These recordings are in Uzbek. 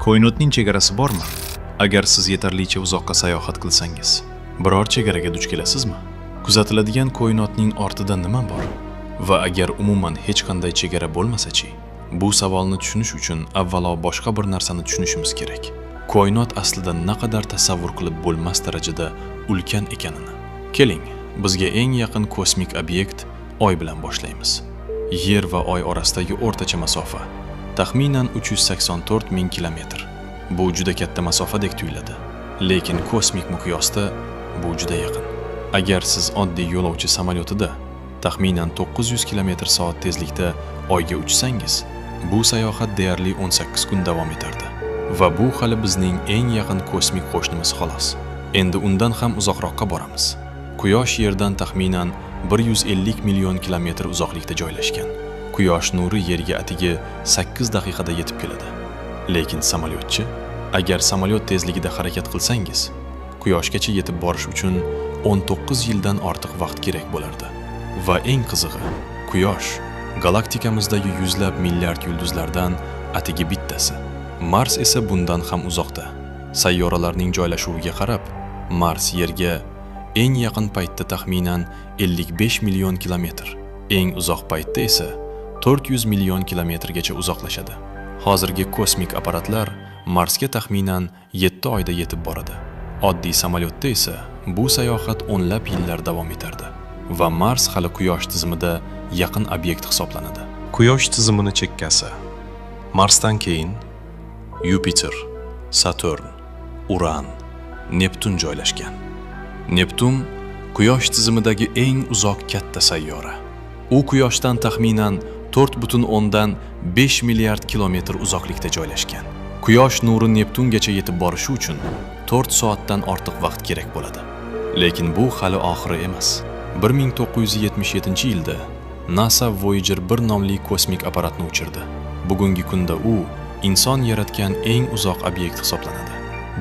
Koinotning chegarasi bormi? Agar siz yetarlicha uzoqqa sayohat qilsangiz, biror chegaraga duch kelasizmi? Kuzatiladigan koinotning ortida nima bor? Va agar umuman hech qanday chegara bo'lmasa-chi? Bu savolni tushunish uchun avvalo boshqa bir narsani tushunishimiz kerak. Koinot aslida naqadar tasavvur qilib bo'lmas darajada ulkan ekanini. Keling, bizga eng yaqin kosmik obyekt Oy bilan boshlaymiz. Yer va Oy orasidagi o'rtacha masofa taxminan 384 ming kilometr. Bu juda katta masofadek tuyuladi, lekin kosmik miqyosda bu juda yaqin. Agar siz oddiy yo'lovchi samolyotida taxminan 900 km/soat tezlikda Oyga uchsangiz, bu sayohat deyarli 18 kun davom etardi. Va bu hali bizning eng yaqin kosmik qo'shnimiz xolos. Endi undan ham uzoqroqqa boramiz. Quyosh Yerdan taxminan 150 million kilometr uzoqlikda joylashgan. Quyosh nuri Yerga atigi 8 daqiqada yetib keladi. Lekin samolyotchi, agar samolyot tezligida harakat qilsangiz, Quyoshgacha yetib borish uchun 19 yildan ortiq vaqt kerak bo'lardi. Va eng qizig'i, Quyosh galaktikamizdagi yuzlab milliard yulduzlardan atigi bittasi. Mars esa bundan ham uzoqda. Sayyoralarning joylashuviga qarab, Mars Yerga eng yaqin paytda taxminan 55 million kilometr, eng uzoq paytda esa 400 million kilometrgacha uzoqlashadi. Hozirgi kosmik apparatlar Marsga taxminan 7 oyda yetib boradi. Oddiy samolyotda esa bu sayohat o'nlab yillar davom etardi. Va Mars hali Quyosh tizimida yaqin obyekt hisoblanadi. Quyosh tizimini chekkasi. Marsdan keyin Yupiter, Saturn, Uran, Neptun joylashgan. Neptun Quyosh tizimidagi eng uzoq katta sayyora. U Quyoshdan taxminan 4,5 milliard kilometr uzoqlikda joylashgan. Quyosh nuri Neptungacha yetib borishi uchun 4 soatdan ortiq vaqt kerak bo'ladi. Lekin bu hali oxiri emas. 1977-yilda NASA Voyager 1 nomli kosmik apparatni uchirdi. Bugungi kunda u inson yaratgan eng uzoq obyekt hisoblanadi.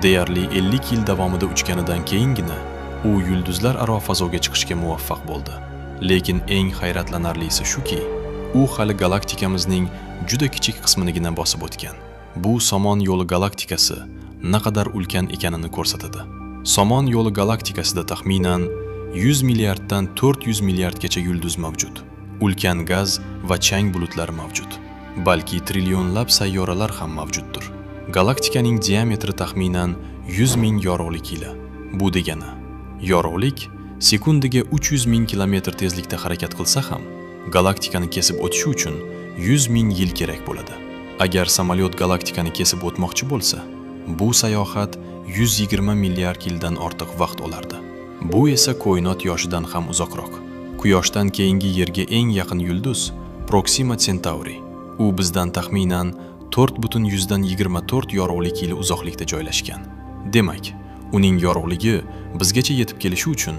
Deyarli 50 yil davomida uchganidan keyingina u yulduzlar aro fazoga chiqishga muvaffaq bo'ldi. Lekin eng hayratlanarlisi shuki, u hali galaktikamizning juda kichik qisminigina bosib o'tgan. Bu Somon yo'li galaktikasi naqadar ulkan ekanini ko'rsatadi. Somon yo'li galaktikasida taxminan 100 milliarddan 400 milliardgacha yulduz mavjud. Ulkan gaz va chang bulutlari mavjud. Balki trillionlab sayyoralar ham mavjuddir. Galaktikaning diametri taxminan 100 ming yorug'lik yili. Bu degani, yorug'lik sekundiga 300 ming kilometr tezlikda harakat qilsa ham, galaktikani kesib o'tishi uchun 100 ming yil kerak bo'ladi. Agar samolyot galaktikani kesib o'tmoqchi bo'lsa, bu sayohat 120 milliard yildan ortiq vaqt olardi. Bu esa koinot yoshidan ham uzoqroq. Quyoshdan keyingi Yerga eng yaqin yulduz Proxima Centauri. U bizdan taxminan 4,24 yorug'lik yili uzoqlikda joylashgan. Demak, uning yorug'ligi bizgacha yetib kelishi uchun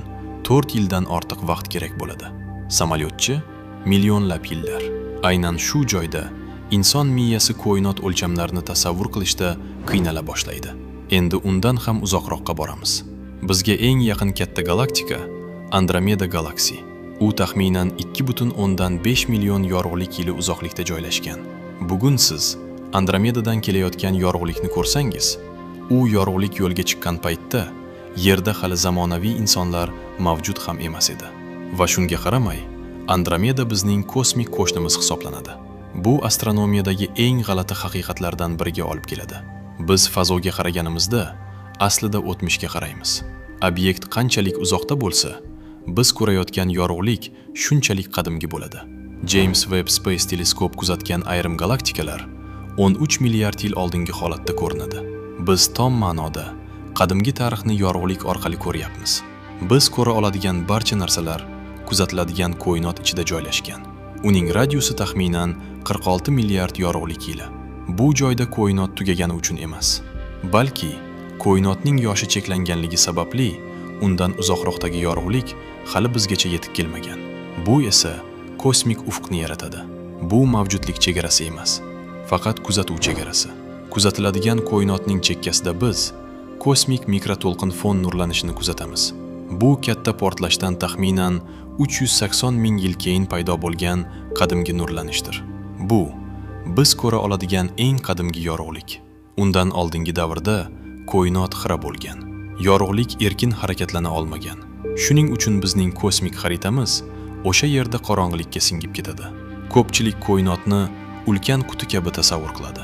4 yildan ortiq vaqt kerak bo'ladi. Samolyotchi millionlab yillar. Aynan shu joyda inson miyasi koinot o'lchamlarini tasavvur qilishda qiynala boshlaydi. Endi undan ham uzoqroqqa boramiz. Bizga eng yaqin katta galaktika Andromeda galaksi. U taxminan 2,5 million yorug'lik yili uzoqlikda joylashgan. Bugun siz Andromedadan kelayotgan yorug'likni ko'rsangiz, u yorug'lik yo'lga chiqqan paytda Yerda hali zamonaviy insonlar mavjud ham emas edi. Va shunga qaramay, Andromeda bizning kosmik qo'shnimiz hisoblanadi. Bu astronomiyadagi eng g'alati haqiqatlardan biriga olib keladi. Biz fazoga qaraganimizda aslida o'tmishga qaraymiz. Obyekt qanchalik uzoqda bo'lsa, biz ko'rayotgan yorug'lik shunchalik qadimgi bo'ladi. James Webb Space Teleskop kuzatgan ayrim galaktikalar 13 milliard yil oldingi holatda ko'rinadi. Biz tom ma'noda qadimgi tarixni yorug'lik orqali ko'ryapmiz. Biz ko'ra oladigan barcha narsalar kuzatiladigan koinot ichida joylashgan. Uning radiusi taxminan 46 milliard yorug'lik yili. Bu joyda koinot tugagani uchun emas, balki koinotning yoshi cheklanganligi sababli undan uzoqroqdagi yorug'lik hali bizgacha yetib kelmagan. Bu esa kosmik ufqni yaratadi. Bu mavjudlik chegarasi emas, faqat kuzatuv chegarasi. Kuzatiladigan koinotning chekkasida biz kosmik mikroto'lqin fon nurlanishini kuzatamiz. Bu katta portlashdan taxminan 380 ming yil keyin paydo bo'lgan qadimgi nurlanishdir. Bu biz ko'ra oladigan eng qadimgi yorug'lik. Undan oldingi davrda koinot xira bo'lgan. Yorug'lik erkin harakatlana olmagan. Shuning uchun bizning kosmik xaritamiz o'sha yerda qorong'ilikka singib ketadi. Ko'pchilik koinotni ulkan quti kabi tasavvur qiladi.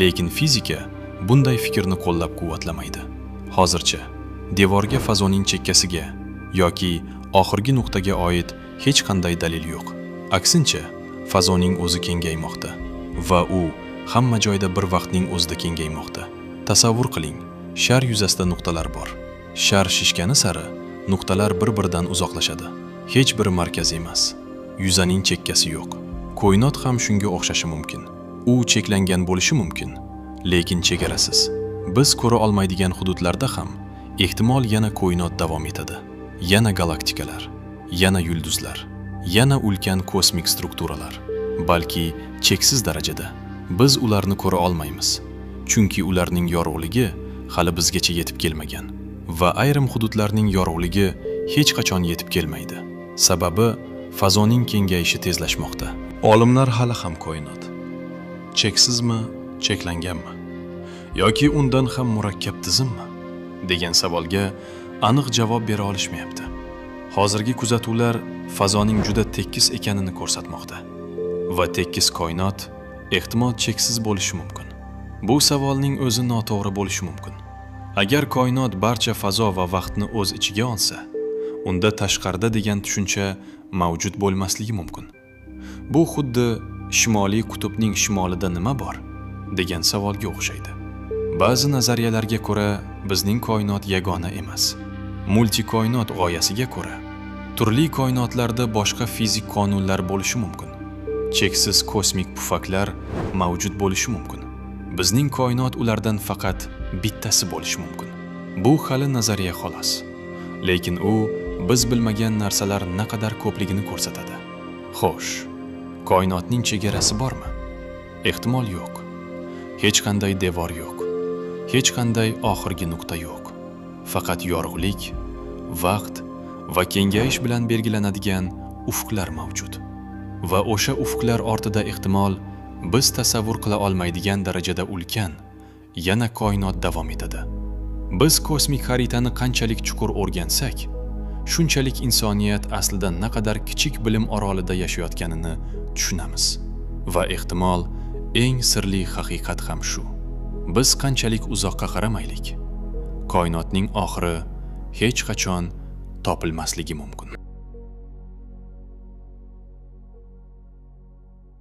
Lekin fizika bunday fikrni qo'llab-quvvatlamaydi. Hozircha devorga fazoning chekkasiga yoki oxirgi nuqtaga oid hech qanday dalil yo'q. Aksincha, fazoning o'zi kengaymoqda va u hamma joyda bir vaqtning o'zida kengaymoqda. Tasavvur qiling, shar yuzasida nuqtalar bor. Shar shishgani sari nuqtalar bir-biridan uzoqlashadi. Hech biri markaz emas. Yuzaning chekkasi yo'q. Koinot ham shunga o'xshashi mumkin. U cheklangan bo'lishi mumkin, lekin chegarasiz. Biz ko'ra olmaydigan hududlarda ham ehtimol yana koinot davom etadi. Yana galaktikalar, yana yulduzlar, yana ulkan kosmik strukturalar, balki cheksiz darajada. Biz ularni ko'ra olmaymiz, chunki ularning yorug'ligi hali bizgacha yetib kelmagan va ayrim hududlarning yorug'ligi hech qachon yetib kelmaydi. Sababi fazoning kengayishi tezlashmoqda. Olimlar hali ham koinot cheksizmi, cheklanganmi yoki undan ham murakkab tizimmi degan savolga aniq javob bera olishmayapti. Hozirgi kuzatuvlar fazoning juda tekis ekanini ko'rsatmoqda va tekis koinot ehtimol cheksiz bo'lishi mumkin. Bu savolning o'zi noto'g'ri bo'lishi mumkin. Agar koinot barcha fazo va vaqtni o'z ichiga olsa, unda tashqarida degan tushuncha mavjud bo'lmasligi mumkin. Bu xuddi Shimoliy qutbning shimolida nima bor degan savolga o'xshaydi. Ba'zi nazariyalarga ko'ra bizning koinot yagona emas. Multikoinot g'oyasiga ko'ra turli koinotlarda boshqa fizik qonunlar bo'lishi mumkin. Cheksiz kosmik pufaklar mavjud bo'lishi mumkin. Bizning koinot ulardan faqat bittasi bo'lishi mumkin. Bu hali nazariya xolos. Lekin u biz bilmagan narsalar naqadar ko'pligini ko'rsatadi. Xo'sh, koinotning chegarasi bormi? Ehtimol yo'q. Hech qanday devor yo'q. Hech qanday oxirgi nuqta yo'q. Faqat yorug'lik, vaqt va kengayish bilan belgilanadigan ufqlar mavjud. Va o'sha ufqlar ortida ehtimol biz tasavvur qila olmaydigan darajada ulkan yana koinot davom etadi. Biz kosmik xaritani qanchalik chuqur o'rgansak, shunchalik insoniyat aslida naqadar kichik bilim orolida yashayotganini tushunamiz. Va ehtimol eng sirli haqiqat ham shu. Biz qanchalik uzoqqa qaramaylik, koinotning oxiri hech qachon topilmasligi mumkin.